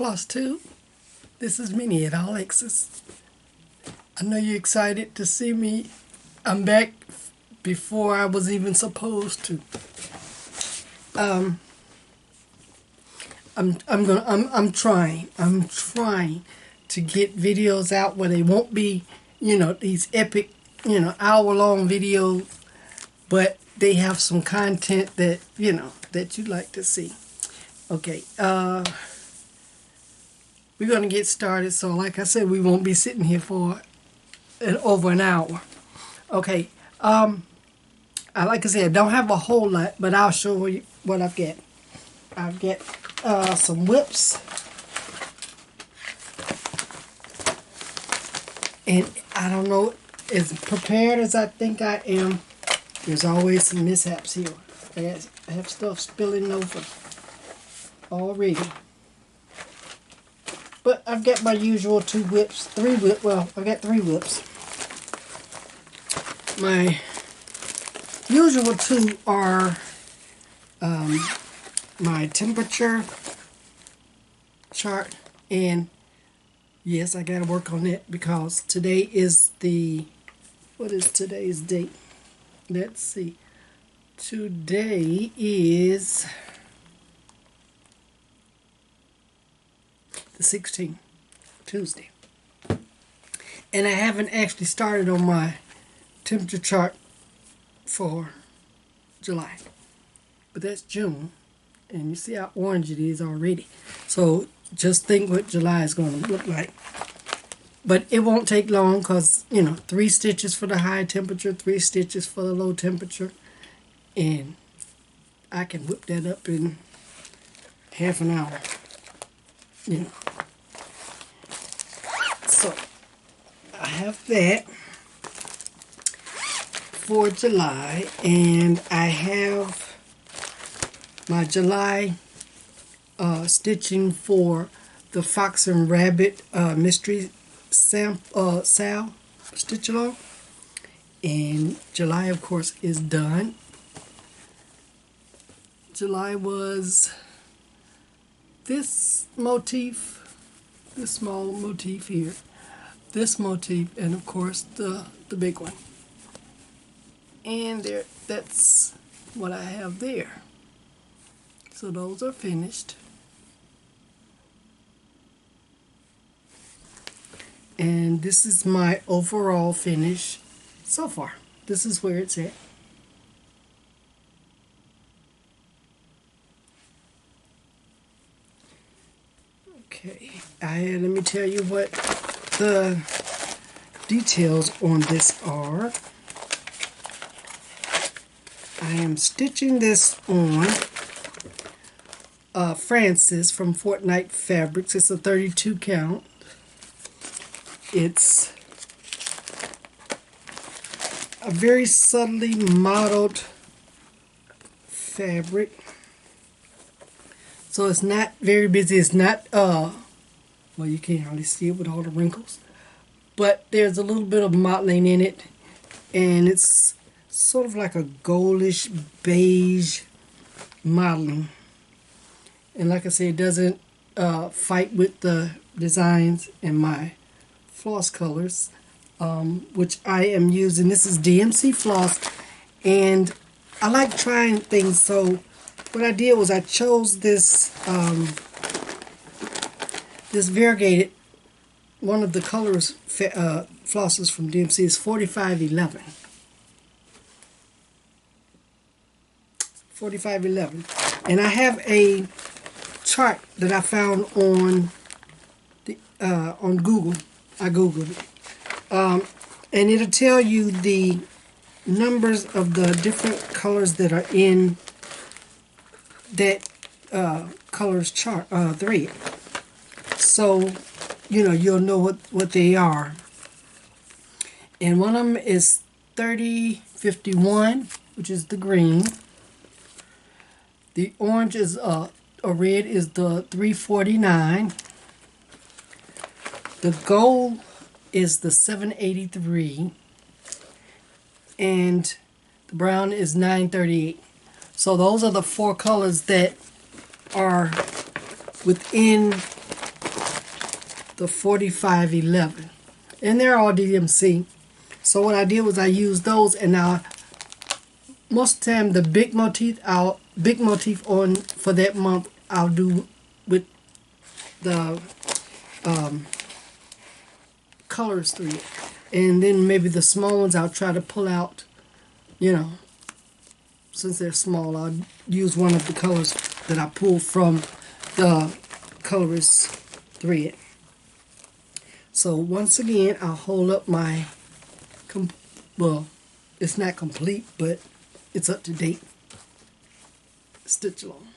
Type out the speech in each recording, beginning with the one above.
flosstube. This is Minnie at All X's. I know you're excited to see me. I'm back before I was even supposed to. I'm trying to get videos out where they won't be, these epic, hour-long videos, but they have some content that, that you'd like to see. Okay, we're going to get started. So like I said, we won't be sitting here for over an hour. Okay, like I said, I don't have a whole lot, but I'll show you what I've got. I've got some whips. And I don't know, as prepared as I think I am, there's always some mishaps here. I have stuff spilling over already. But I've got my usual three whips. Well, I've got 3 whips. My usual 2 are my temperature chart, and yes, I gotta work on that because today is what is today's date? Let's see. Today is the 16th, Tuesday. And I haven't actually started on my temperature chart for July. But that's June. And you see how orange it is already. So just think what July is going to look like. But it won't take long because, 3 stitches for the high temperature, 3 stitches for the low temperature. And I can whip that up in half an hour. So I have that for July, and I have my July stitching for the Fox and Rabbit Mystery Sal stitch along, and July of course is done. July was this motif, this small motif here, this motif, and of course the big one. And that's what I have there. So those are finished. And this is my overall finish so far. This is where it's at. Okay, let me tell you what the details on this are. I am stitching this on Francis from Fortnite Fabrics. It's a 32 count. It's a very subtly modeled fabric. So it's not very busy. It's not, well, you can't hardly see it with all the wrinkles. But there's a little bit of modeling in it. And it's sort of like a goldish beige modeling. And like I said, it doesn't fight with the designs in my floss colors, which I am using. This is DMC floss, and I like trying things. So what I did was I chose this this variegated, one of the colors flosses from DMC is 4511. 4511, and I have a chart that I found on Google. I googled it, and it'll tell you the numbers of the different colors that are in that colors chart thread. So you'll know what they are. And one of them is 3051, which is the green. The orange is a red is the 349. The gold is the 783. And the brown is 938. So those are the 4 colors that are within the 4511, and they're all DMC. So what I did was I used those, and now most of the time the big motif on for that month I'll do with the colors thread, and then maybe the small ones I'll try to pull out, you know, since they're small, I'll use one of the colors that I pulled from the colorist thread. So once again, I'll hold up my, well, it's not complete, but it's up to date stitch along.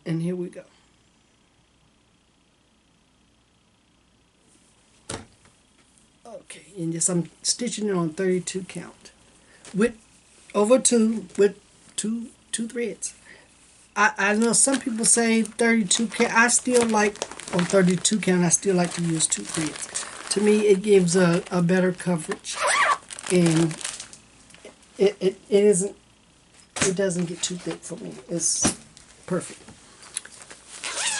And here we go. Okay, and just I'm stitching it on 32 count with over two with two threads. I know some people say 32 count. I still like on 32 count. I still like to use 2 threads. To me, it gives a better coverage, and it isn't. It doesn't get too thick for me. It's perfect.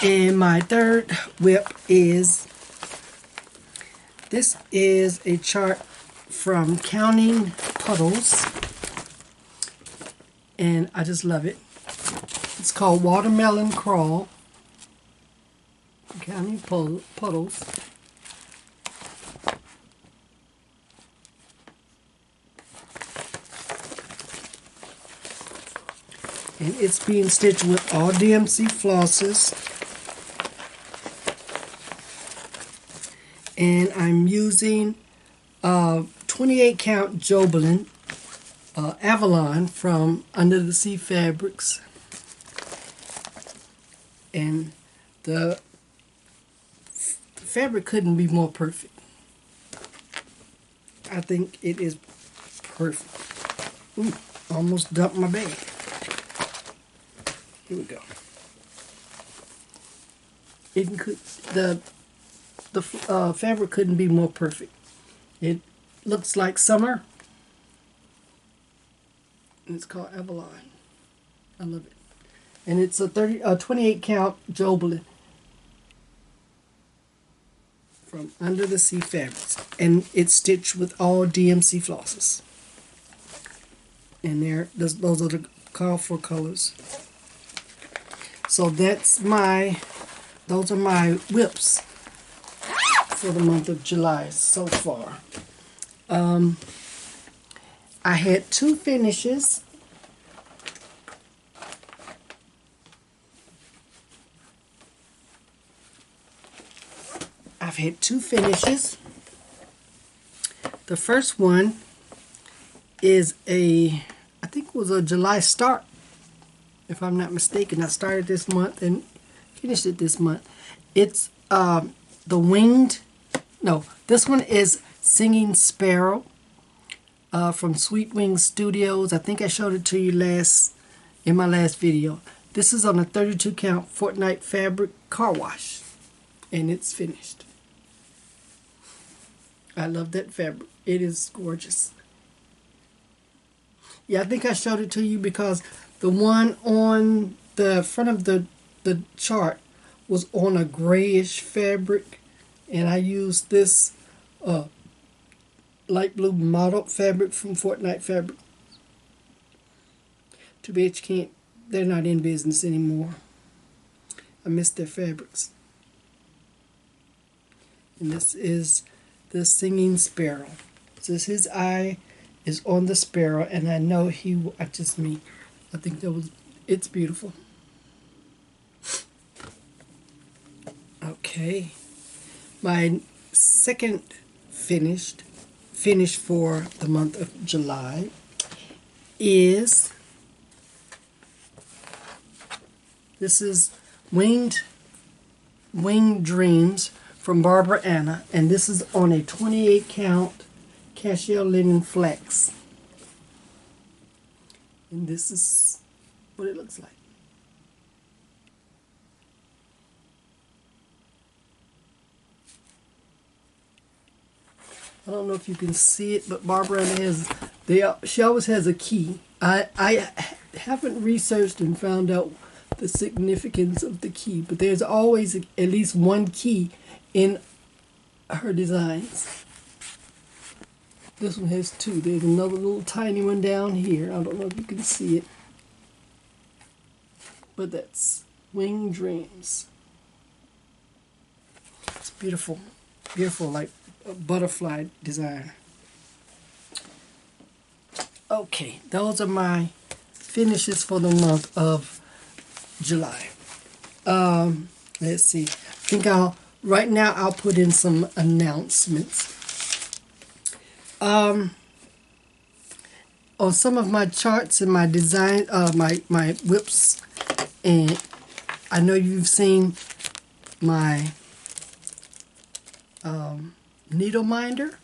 And my third whip is, this is a chart from Counting Puddles, and I just love it. It's called Watermelon Crawl, Counting Puddles. And it's being stitched with all DMC flosses. And I'm using 28 count Jobelin Avalon from Under the Sea Fabrics. And the fabric couldn't be more perfect. I think it is perfect. Ooh, almost dumped my bag. Here we go. The fabric couldn't be more perfect. It looks like summer. And it's called Avalon. I love it. And it's a 28 count Jobelin from Under the Sea Fabrics. And it's stitched with all DMC flosses. And those are the call for colors. So those are my whips for the month of July so far. I had 2 finishes. I've had 2 finishes. The first one is I think it was a July start, if I'm not mistaken. I started this month and finished it this month. It's this one is Singing Sparrow from Sweet Wings Studios. I think I showed it to you in my last video. This is on a 32 count Fortnite fabric car wash, and it's finished. I love that fabric. It is gorgeous. Yeah, I think I showed it to you because the one on the front of the chart was on a grayish fabric, and I used this light blue mottled fabric from Fortnite Fabric. Too bad you can't, they're not in business anymore. I miss their fabrics. And this is the Singing Sparrow. Says his eye is on the sparrow, and I know he watches me. I think it's beautiful. Okay. My second finish for the month of July is, this is Winged Dreams from Barbara Anna, and this is on a 28 count cashmere linen flex. And this is what it looks like. I don't know if you can see it, but Barbara she always has a key. I haven't researched and found out the significance of the key, but there's always at least one key in her designs. This one has two. There's another little tiny one down here. I don't know if you can see it, but that's Winged Dreams. It's beautiful, beautiful, like a butterfly design. Okay, those are my finishes for the month of July. Let's see. I think right now I'll put in some announcements. On some of my charts and my design, my whips, and I know you've seen my needle minder,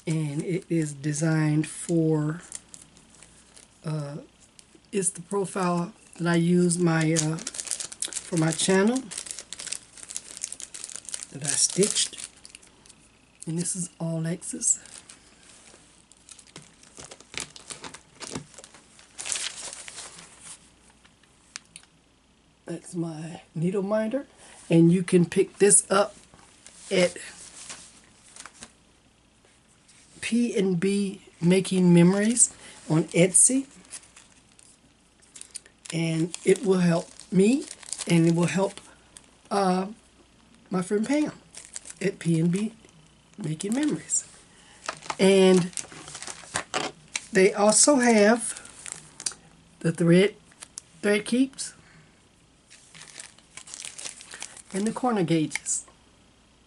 and it is designed for it's the profile that I use for my channel that I stitched, and this is all X's. That's my needle minder, and you can pick this up at P&B Making Memories on Etsy, and it will help me, and it will help my friend Pam at P&B Making Memories. And they also have the thread keeps and the corner gauges.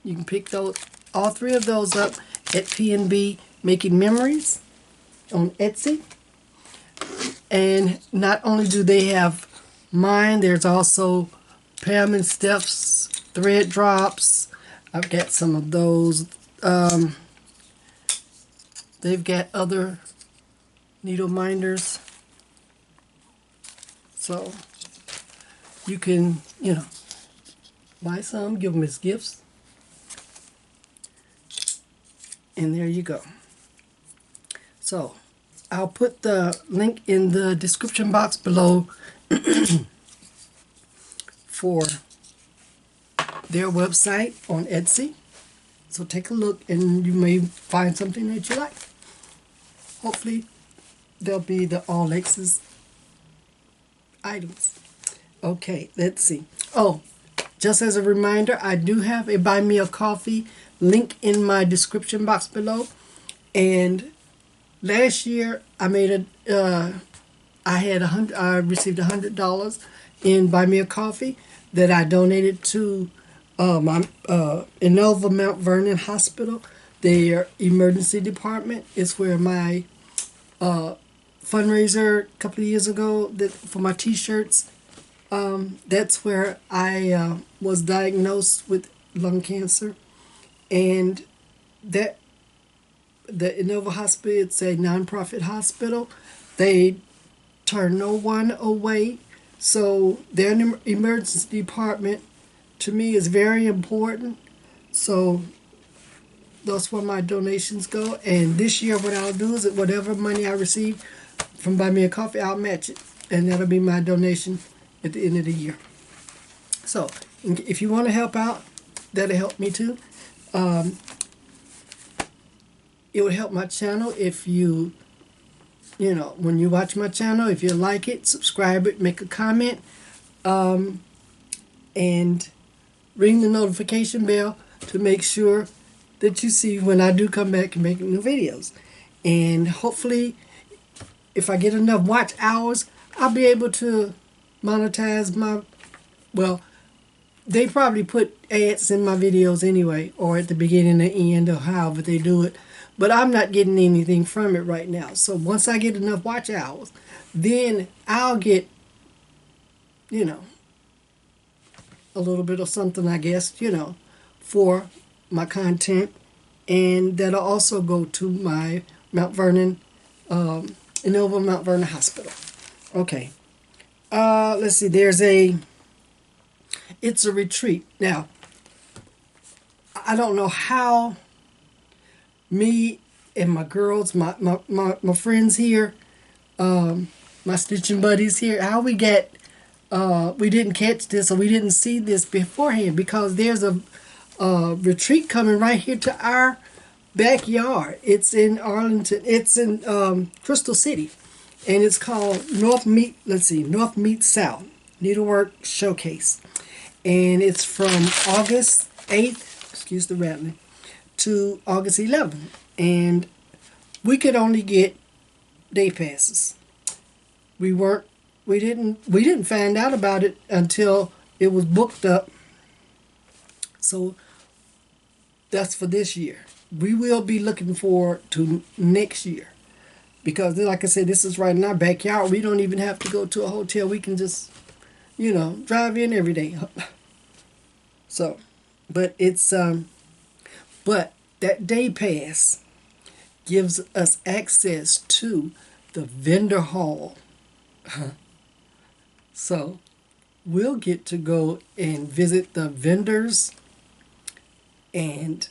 You can pick those, all three of those up at P&B Making Memories on Etsy. And not only do they have mine, there's also Pam and Steph's thread drops. I've got some of those. They've got other needle minders. So you can, buy some, give them as gifts. And there you go. So I'll put the link in the description box below for their website on Etsy. So take a look and you may find something that you like. Hopefully they'll be the all X's items. Okay, let's see. Oh, just as a reminder, I do have a Buy Me a Coffee link in my description box below. And last year I made I received $100 in Buy Me a Coffee that I donated to my Innova Mount Vernon Hospital. Their emergency department is where my fundraiser a couple of years ago for my t-shirts. That's where I was diagnosed with lung cancer, and that the Innova Hospital, it's a nonprofit hospital. They turn no one away, so their emergency department to me is very important. So that's where my donations go. And this year what I'll do is that whatever money I receive from Buy Me a Coffee, I'll match it, and that'll be my donation at the end of the year. So if you want to help out, that'll help me too. It would help my channel if you when you watch my channel, if you like it, subscribe it, make a comment, and ring the notification bell to make sure that you see when I do come back and make new videos. And hopefully, if I get enough watch hours, I'll be able to monetize my, well, they probably put ads in my videos anyway, or at the beginning and end, or however they do it. But I'm not getting anything from it right now. So once I get enough watch hours, then I'll get, a little bit of something, I guess, for my content. And that'll also go to my Mount Vernon, Innova Mount Vernon Hospital. Okay. Let's see, it's a retreat. Now, I don't know how me and my girls, my friends here, my stitching buddies here, how we get we didn't catch this or we didn't see this beforehand, because there's a retreat coming right here to our backyard. It's in Arlington. It's in Crystal City, and it's called North Meet South Needlework Showcase, and it's from August 8th, excuse the rattling, to August 11th, and we could only get day passes. We didn't find out about it until it was booked up. So that's for this year. We will be looking forward to next year, because like I said, this is right in our backyard. We don't even have to go to a hotel. We can just, drive in every day. So, but it's but that day pass gives us access to the vendor hall. So we'll get to go and visit the vendors, and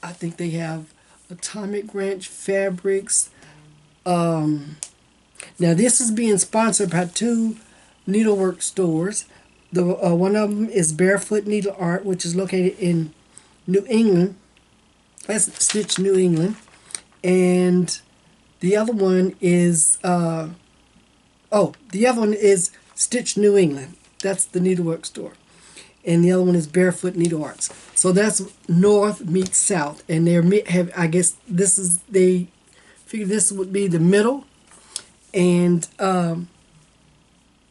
I think they have Atomic Ranch Fabrics. Now this is being sponsored by 2 needlework stores. The one of them is Barefoot Needle Art, which is located in New England. That's Stitch, New England. And the other one is Stitch New England. That's the needlework store. And the other one is Barefoot Needle Arts. So that's North meets South, and I guess they figure this would be the middle, and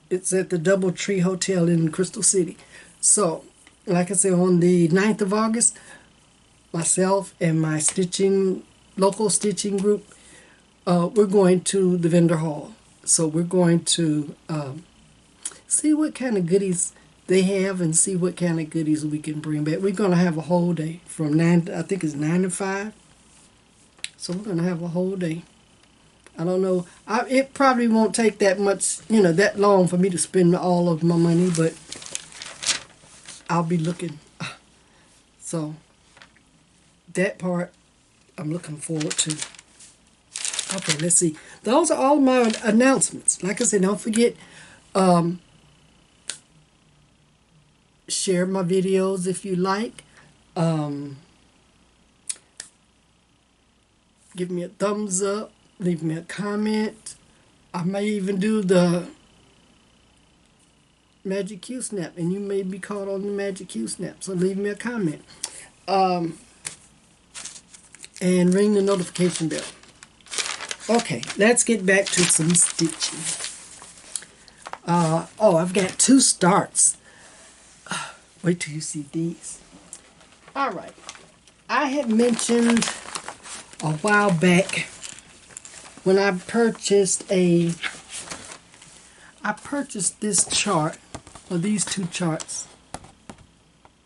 it's at the Doubletree Hotel in Crystal City. So, like I said, on the 9th of August, myself and my local stitching group, we're going to the vendor hall. So we're going to see what kind of goodies they have and see what kind of goodies we can bring back. We're going to have a whole day from 9 to 5. So we're going to have a whole day. I don't know. It probably won't take that much, that long for me to spend all of my money, but I'll be looking. So that part I'm looking forward to. Okay, let's see. Those are all my announcements. Like I said, don't forget, share my videos if you like. Give me a thumbs up. Leave me a comment. I may even do the Magic Q Snap, and you may be caught on the Magic Q Snap. So leave me a comment. And ring the notification bell. Okay, let's get back to some stitching. I've got 2 starts. Wait till you see these. Alright. I had mentioned a while back when I purchased this chart, or these 2 charts,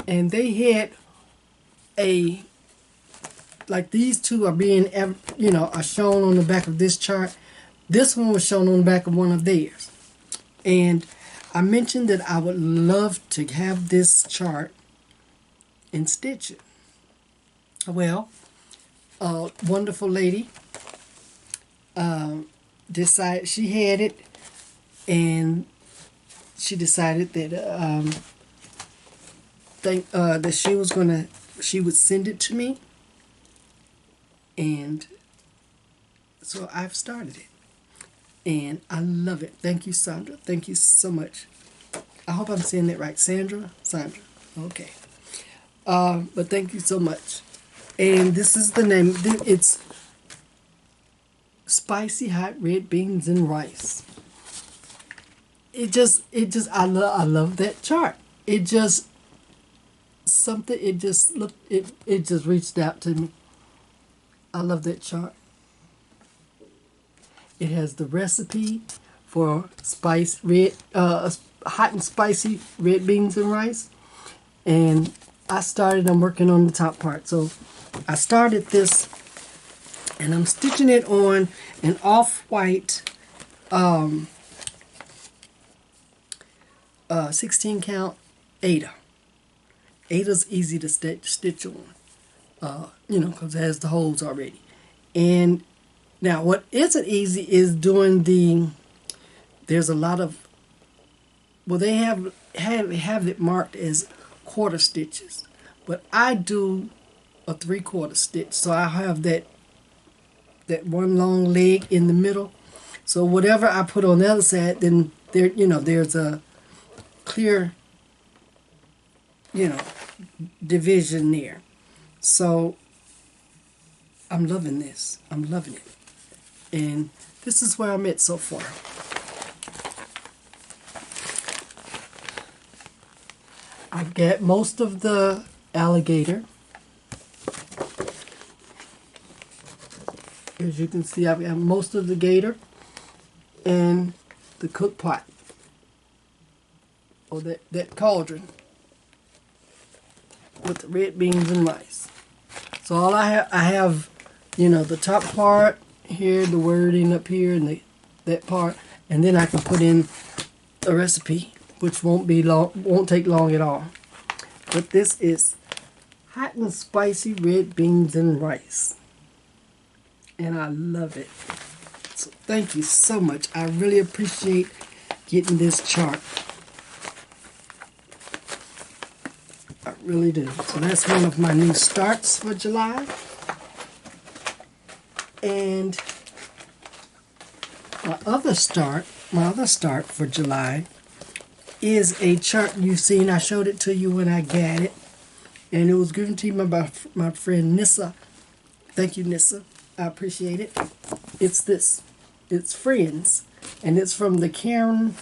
and they had like these 2 are being, are shown on the back of this chart. This one was shown on the back of one of theirs. And I mentioned that I would love to have this chart and stitch it. Well, a wonderful lady decided she had it, and she decided that that she would send it to me, and so I've started it, and I love it. Thank you, Sandra. Thank you so much. I hope I'm saying that right. Sandra. Okay. But thank you so much. And this is the name. It's Spicy Hot Red Beans and Rice. I love that chart. It just reached out to me. I love that chart. It has the recipe for hot and spicy red beans and rice. And I'm working on the top part. So I started this, and I'm stitching it on an off-white 16 count Ada. Ada's easy to stitch on, because it has the holes already. And now what isn't easy is doing there's a lot of well, they have it marked as quarter stitches, but I do a 3/4 stitch, so I have that one long leg in the middle. So whatever I put on the other side, then there's a clear, division there. So I'm loving this. I'm loving it. And this is where I'm at so far. I've got most of the alligator. As you can see, I've got most of the gator and the cook pot, or that cauldron with the red beans and rice. So all I have, the top part here, the wording up here, and that part, and then I can put in a recipe, which won't take long at all. But this is hot and spicy red beans and rice, and I love it. So thank you so much. I really appreciate getting this chart. I really do. So that's one of my new starts for July. And my other start for July is a chart you've seen. I showed it to you when I got it, and it was given to me by my friend Nissa. Thank you, Nissa. I appreciate it. It's this. It's Friends, and it's from the Karen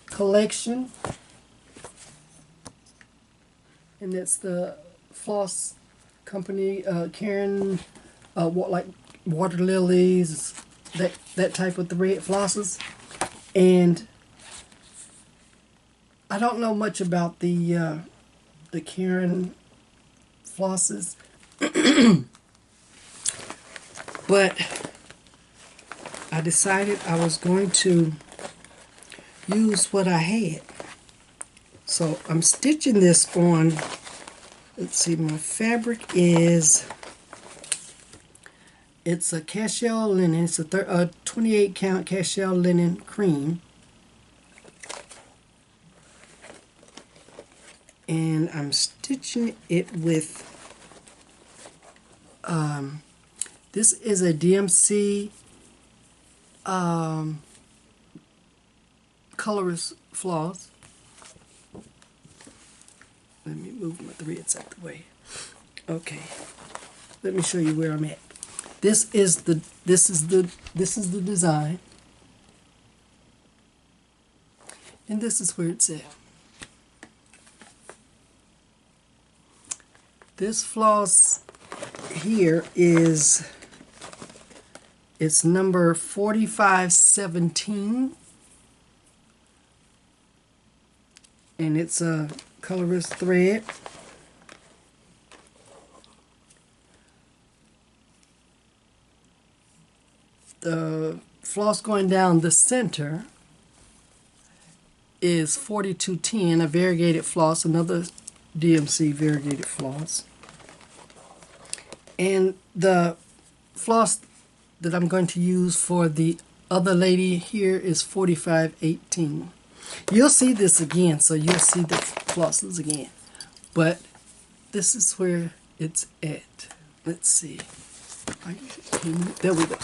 collection, and it's the floss company. Karen, like water lilies, that type of thread flosses. And I don't know much about the Karen flosses, but I decided I was going to use what I had. So I'm stitching this on, let's see, my fabric is, it's a cashel linen. It's a 28 count cashel linen cream. And I'm stitching it with, this is a DMC colorist floss. Let me move my threads out the way. Okay, let me show you where I'm at. This is the design, and this is where it's at. This floss here is, it's number 4517, and it's a colorist thread. The floss going down the center is 4210, a variegated floss, another DMC variegated floss. And the floss that I'm going to use for the other lady here is 4518. You'll see this again, so you'll see the flosses again. But this is where it's at. Let's see. There we go.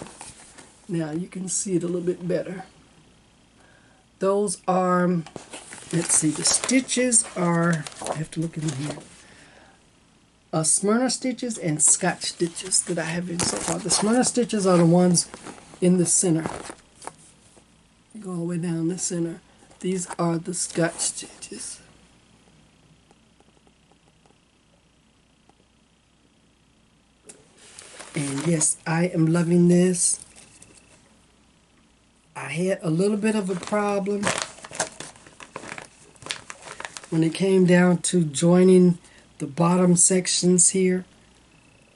Now you can see it a little bit better. Those are, let's see, the stitches are, I have to look in here, Smyrna stitches and Scotch stitches that I have in so far. The Smyrna stitches are the ones in the center. You go all the way down the center. These are the Scotch stitches. And yes, I am loving this. I had a little bit of a problem when it came down to joining the bottom sections here.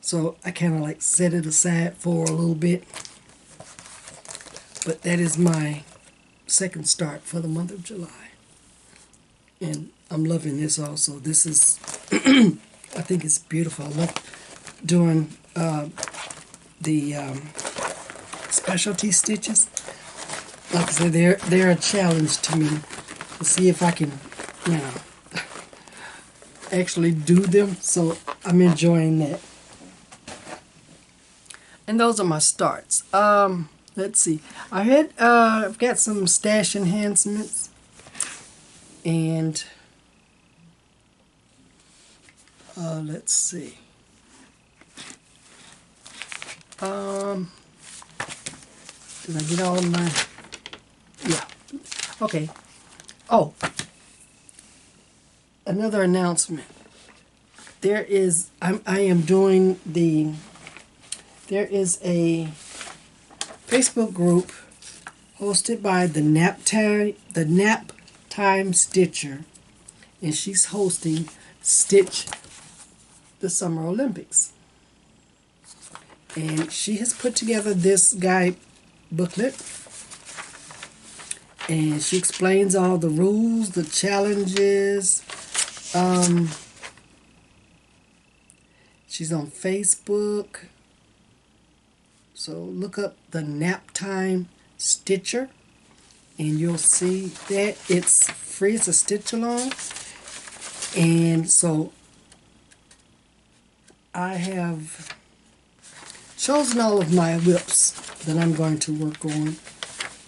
So I kind of like set it aside for a little bit. But that is my second start for the month of July. And I'm loving this also. This is, I think it's beautiful. I love doing the specialty stitches. Like I said, they're a challenge to me. to see if I can, you know, actually do them. So I'm enjoying that. And those are my starts. Let's see. I've got some stash enhancements, and let's see. Did I get all of my? Yeah. Okay. Oh, another announcement. There is a Facebook group hosted by the Nap Time Stitcher, and she's hosting Stitch the Summer Olympics. And she has put together this guide booklet, and she explains all the rules, the challenges. She's on Facebook, so look up the Nap Time Stitcher, and you'll see that it's free. It's a stitch along, and so I have chosen all of my whips that I'm going to work on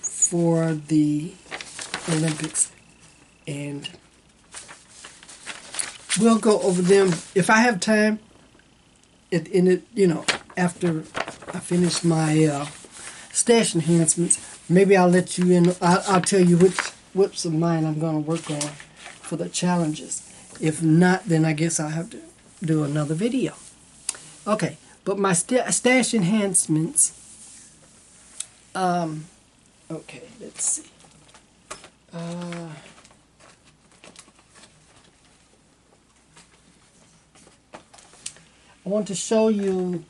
for the Olympics, and we'll go over them if I have time. After I finish my stash enhancements, maybe I'll let you in. I'll tell you which whips of mine I'm going to work on for the challenges. If not, then I guess I'll have to do another video. Okay, but my stash enhancements. Okay, let's see. I want to show you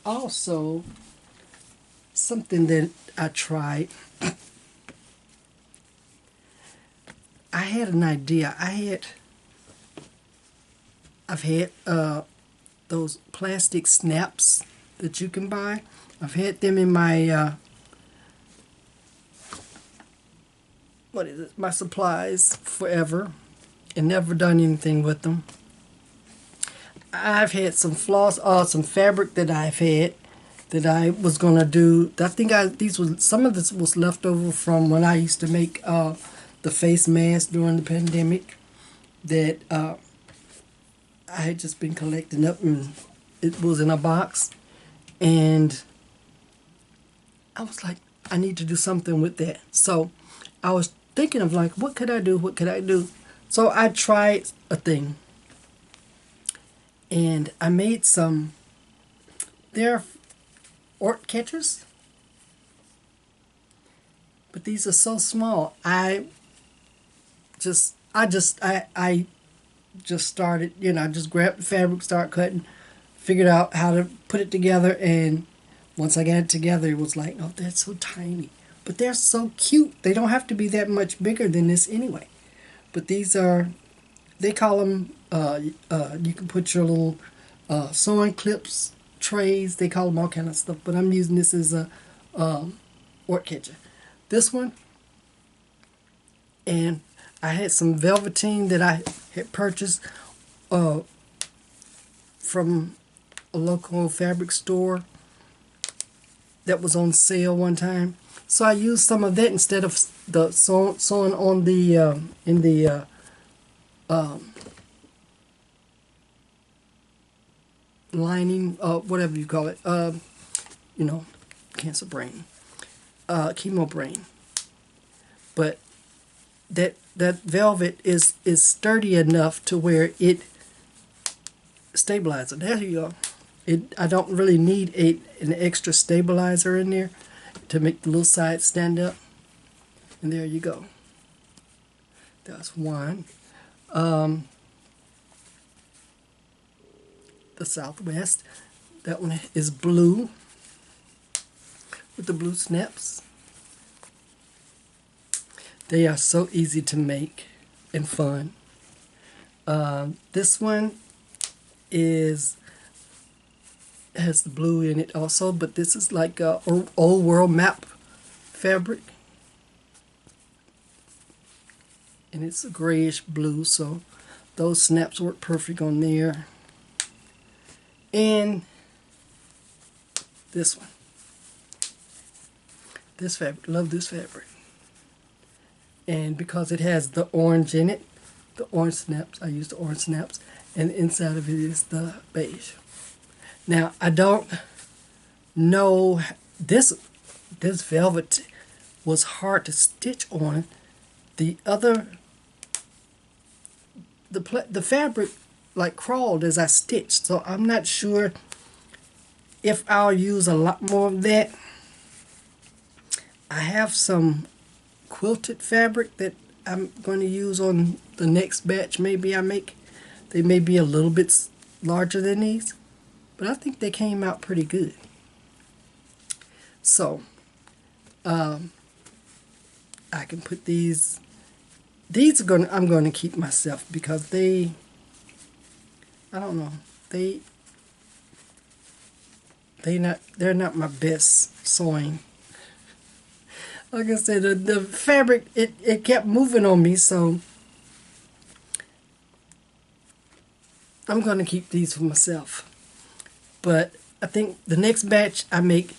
also something that I tried. I had an idea. I've had those plastic snaps that you can buy. I've had them in my my supplies forever, and never done anything with them. I've had some some fabric that I've had that I was gonna do. I think some of this was left over from when I used to make the face mask during the pandemic. That I had just been collecting up, and it was in a box, and I was like, I need to do something with that. So I was thinking of like, what could I do? What could I do? So I tried a thing. And I made some, they're ort catchers, but these are so small. I just started, I just grabbed the fabric, started cutting, figured out how to put it together, and once I got it together, it was like, oh, that's so tiny. But they're so cute. They don't have to be that much bigger than this anyway. But these are, they call them, you can put your little sewing clips, trays, they call them all kind of stuff, but I'm using this as a ort catcher. This one, and I had some velveteen that I had purchased from a local fabric store that was on sale one time. So I used some of that instead of the sewing on the in the lining, whatever you call it, cancer brain, chemo brain. But that velvet is sturdy enough to where it stabilizes. There you go. I don't really need an extra stabilizer in there to make the little sides stand up. And there you go. That's one. The Southwest. That one is blue with the blue snaps. They are so easy to make and fun. This one has the blue in it also, but this is like a old world map fabric. and it's a grayish blue, so those snaps work perfect on there. And this one, this fabric, love this fabric. And because it has the orange in it, the orange snaps, I use the orange snaps, and inside of it is the beige. Now I don't know, this velvet was hard to stitch on. The other, the fabric like crawled as I stitched, so I'm not sure if I'll use a lot more of that. I have some quilted fabric that I'm going to use on the next batch maybe I make. They may be a little bit larger than these, but I think they came out pretty good. So I can put these are I'm going to keep myself because they, I don't know, they're not my best sewing. Like I said, the fabric, it kept moving on me, so I'm going to keep these for myself. But I think the next batch I make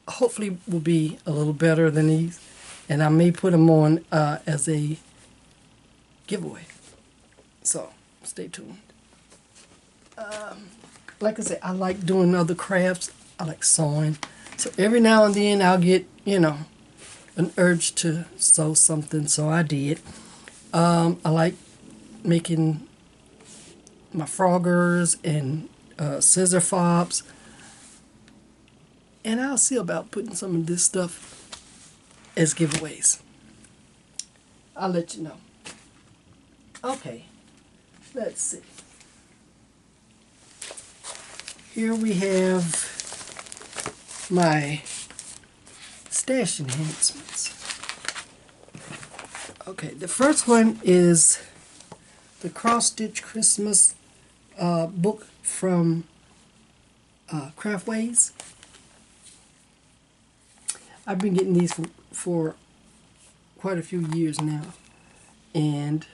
hopefully will be a little better than these, and I may put them on as a giveaway. So stay tuned. Like I said, I like doing other crafts. I like sewing. So every now and then I'll get, you know, an urge to sew something, so I did. I like making my froggers and scissor fobs, and I'll see about putting some of this stuff as giveaways. I'll let you know. Okay, let's see. Here we have my stash enhancements. Okay, the first one is the cross-stitch Christmas book from Craftways. I've been getting these for quite a few years now, and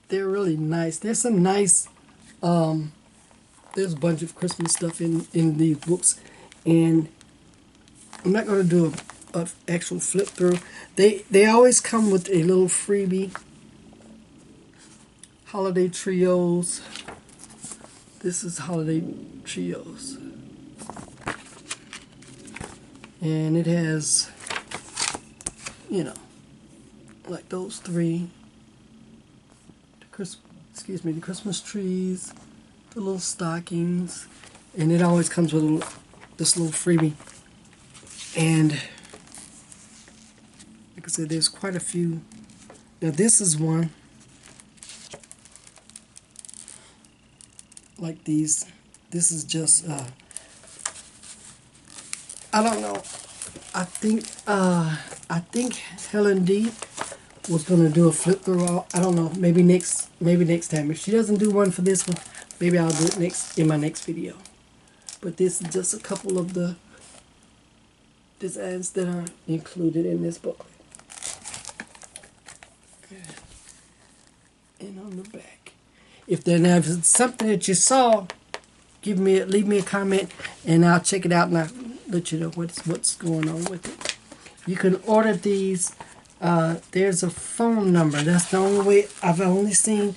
they're really nice. There's some nice, there's a bunch of Christmas stuff in these books, and I'm not going to do a actual flip through. They always come with a little freebie. Holiday Trios. This is Holiday Trios. And it has, you know, like those three. The Christmas trees, the little stockings, and it always comes with this little freebie. And like I said, there's quite a few. Now this is one. Like these. This is just I don't know. I think Helen D was gonna do a flip through. I don't know. Maybe next time. If she doesn't do one for this one, maybe I'll do it in my next video. But this is just a couple of the designs that are included in this booklet. And on the back, if it's something that you saw, leave me a comment, and I'll check it out and I'll let you know what's going on with it. You can order these. There's a phone number. That's the only way I've only seen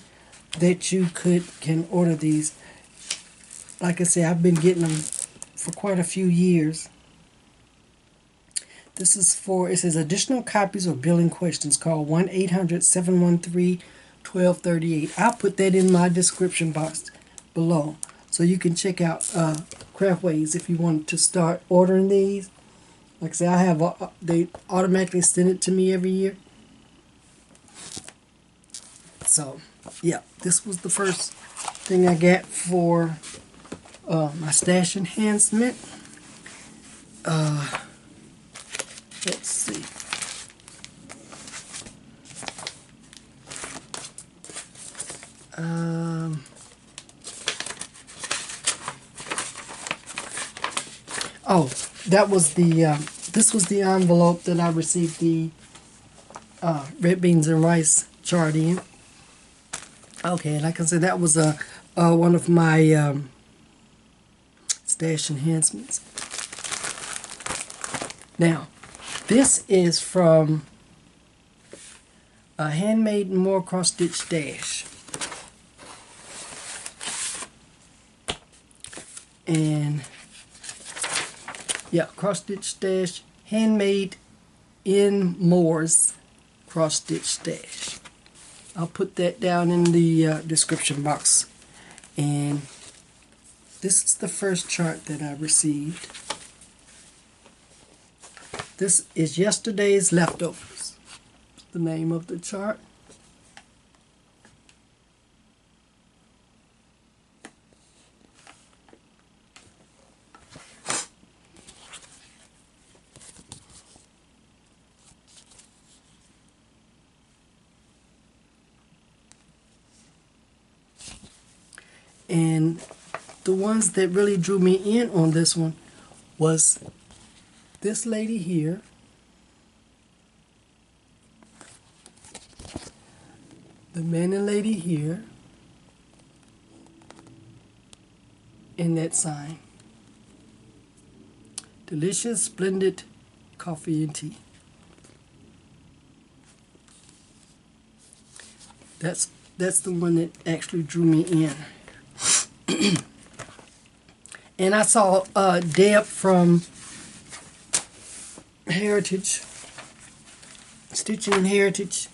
that you can order these. Like I said, I've been getting them for quite a few years. This is it says additional copies or billing questions. Call 1-800-713-1238. I'll put that in my description box below, so you can check out Craftways if you want to start ordering these. Like I said, I have they automatically send it to me every year. So yeah, this was the first thing I got for my stash enhancement. Let's see. Oh, that was the this was the envelope that I received the red beans and rice chart in. Okay, like I said, that was one of my stash enhancements. Now, this is from a Handmade and More Cross Stitch Stash. And yeah, Cross Stitch Stash, Handmade in Moore's Cross Stitch Stash. I'll put that down in the description box. And this is the first chart that I received. This is Yesterday's Leftovers, the name of the chart. And the ones that really drew me in on this one was this lady here, the man and lady here, and that sign. Delicious, splendid coffee and tea. That's the one that actually drew me in. And I saw Deb from Heritage, Stitching and Heritage.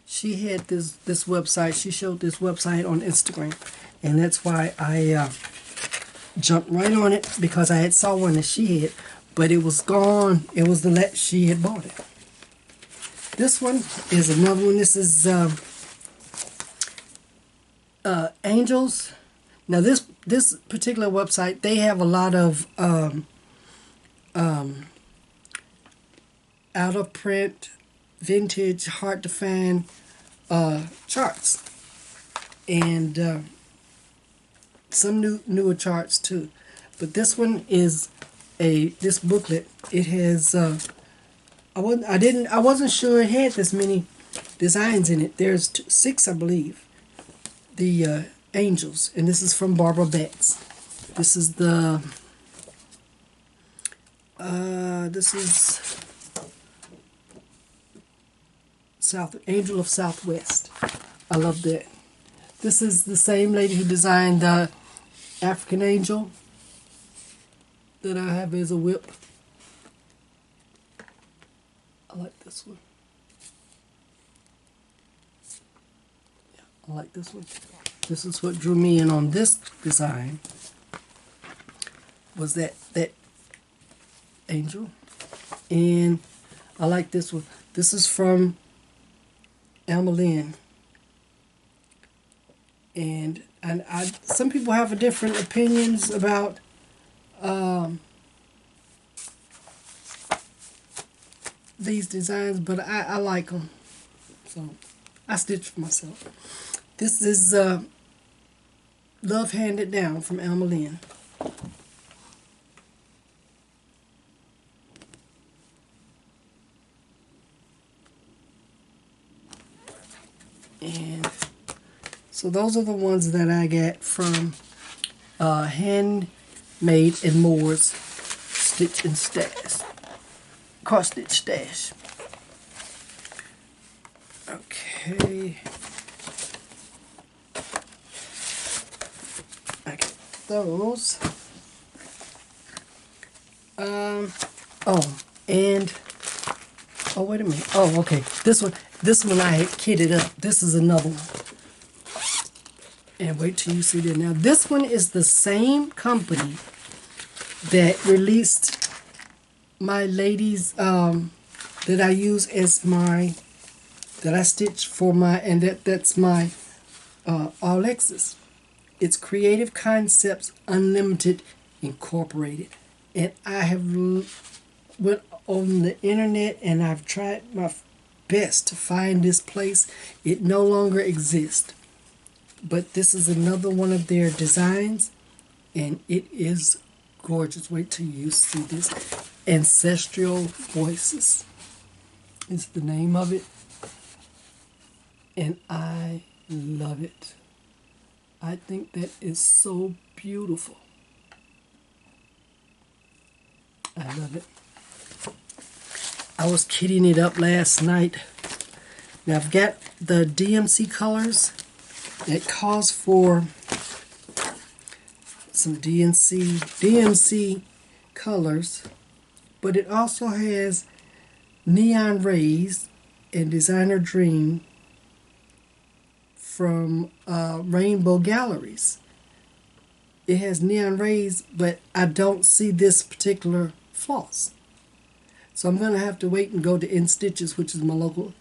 She had this website. She showed this website on Instagram, and that's why I jumped right on it, because I had saw one that she had, but it was gone. It was the she had bought it. This one is another one. This is Angels. Now this particular website, they have a lot of out of print, vintage, hard to find charts, and some newer charts too. But this one is this booklet. It has I wasn't sure it had this many designs in it. There's 6, I believe. The Angels, and this is from Barbara Betts. This is the this is Angel of Southwest. I love that. This is the same lady who designed the African Angel that I have as a whip. I like this one. Yeah, I like this one. This is what drew me in on this design, was that angel. And I like this one. This is from Alma Lynn. And some people have different opinions about these designs, but I like them, so I stitch for myself. This is Love Handed Down from Alma Lynn. And so those are the ones that I got from Handmade and Moore's Stitch and Stash. Cross Stitch Stash. Okay. I got those. Oh, wait a minute. Oh, okay. This one I had kitted up. This is another one. And wait till you see that. Now, this one is the same company that released my ladies that I use as that I stitch for my, and that's my All Access. It's Creative Concepts Unlimited Incorporated. And I have went on the internet and I've tried my best to find this place. It no longer exists. But this is another one of their designs, and it is gorgeous. Wait till you see this. Ancestral Voices is the name of it. And I love it. I think that is so beautiful. I love it. I was kittying it up last night. Now I've got the DMC colors. It calls for some DMC colors, but it also has Neon Rays and Designer Dream from Rainbow Galleries. It has Neon Rays, but I don't see this particular floss. So I'm going to have to wait and go to In Stitches, which is my local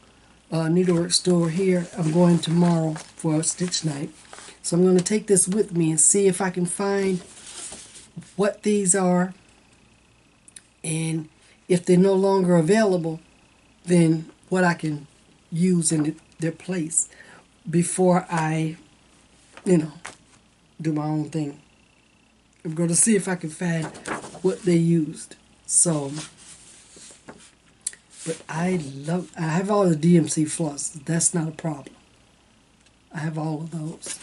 needlework store here. I'm going tomorrow for a stitch night. So I'm going to take this with me and see if I can find what these are. And if they're no longer available, then what I can use in their place before I, do my own thing. I'm going to see if I can find what they used. So, but I have all the DMC floss. That's not a problem. I have all of those.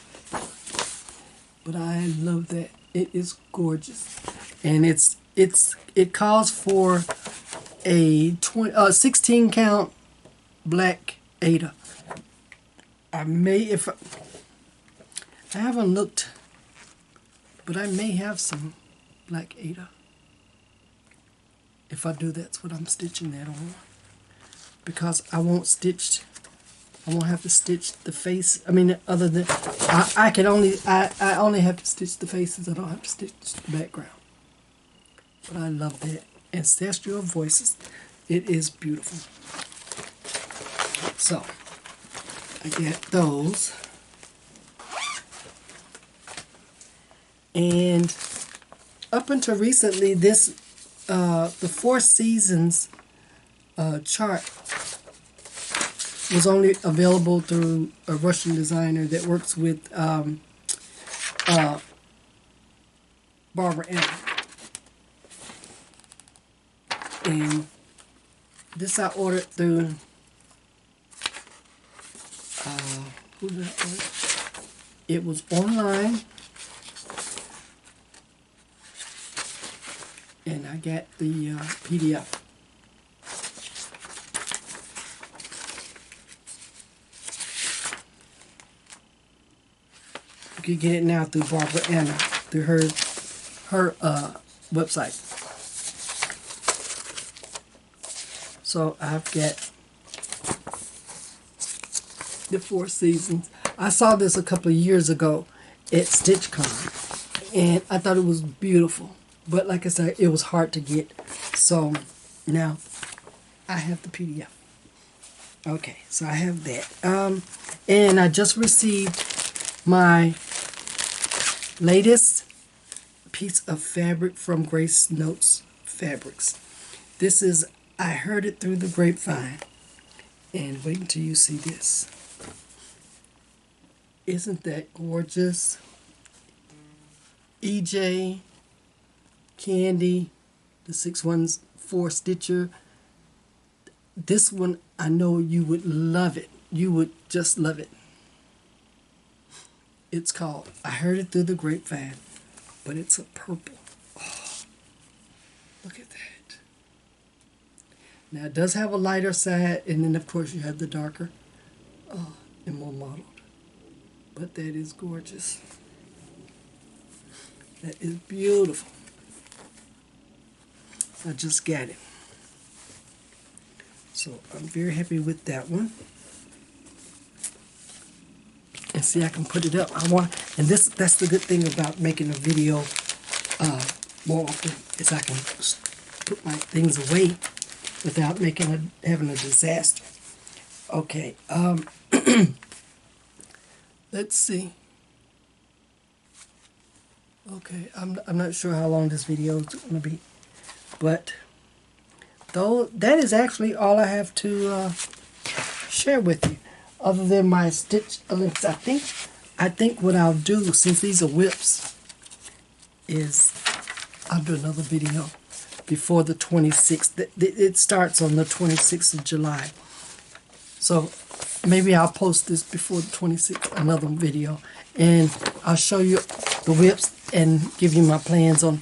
But I love that. It is gorgeous. And it calls for a 16 count black Ada. I haven't looked, but I may have some black Ada. If I do, that's what I'm stitching that on. Because I won't have to stitch the face. I mean, other than I only have to stitch the faces. I don't have to stitch the background. But I love that. Ancestral Voices. It is beautiful. So I get those. And up until recently, this the Four Seasons chart was only available through a Russian designer that works with Barbara Ann. And this I ordered through who did I order? It was online. And I got the PDF. You can get it now through Barbara Anna, through her website. So I've got the Four Seasons. I saw this a couple of years ago at StitchCon, and I thought it was beautiful. But like I said, it was hard to get. So now I have the PDF. Okay, so I have that. And I just received my latest piece of fabric from Grace Notes Fabrics. This is I Heard It Through the Grapevine. And wait until you see this. Isn't that gorgeous? EJ, Candy, the 614 Stitcher. This one, I know you would love it. You would just love it. It's called I Heard It Through the Grapevine, but it's a purple. Oh, look at that. Now it does have a lighter side, and then of course you have the darker and more mottled. But that is gorgeous. That is beautiful. I just got it. So I'm very happy with that one. And see, I can put it up. That's the good thing about making a video more often, is I can put my things away without having a disaster. Okay, let's see. Okay, I'm not sure how long this video is going to be, but though that is actually all I have to share with you, other than my stitch links. I think what I'll do, since these are whips, is I'll do another video before the 26th. It starts on the 26th of July. So maybe I'll post this before the 26th, another video. And I'll show you the whips and give you my plans on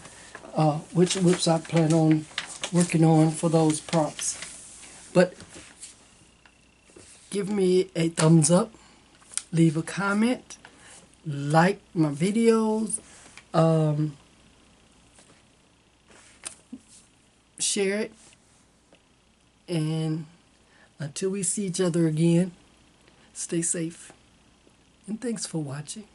which whips I plan on working on for those prompts. But give me a thumbs up, leave a comment, like my videos, share it, and until we see each other again, stay safe, and thanks for watching.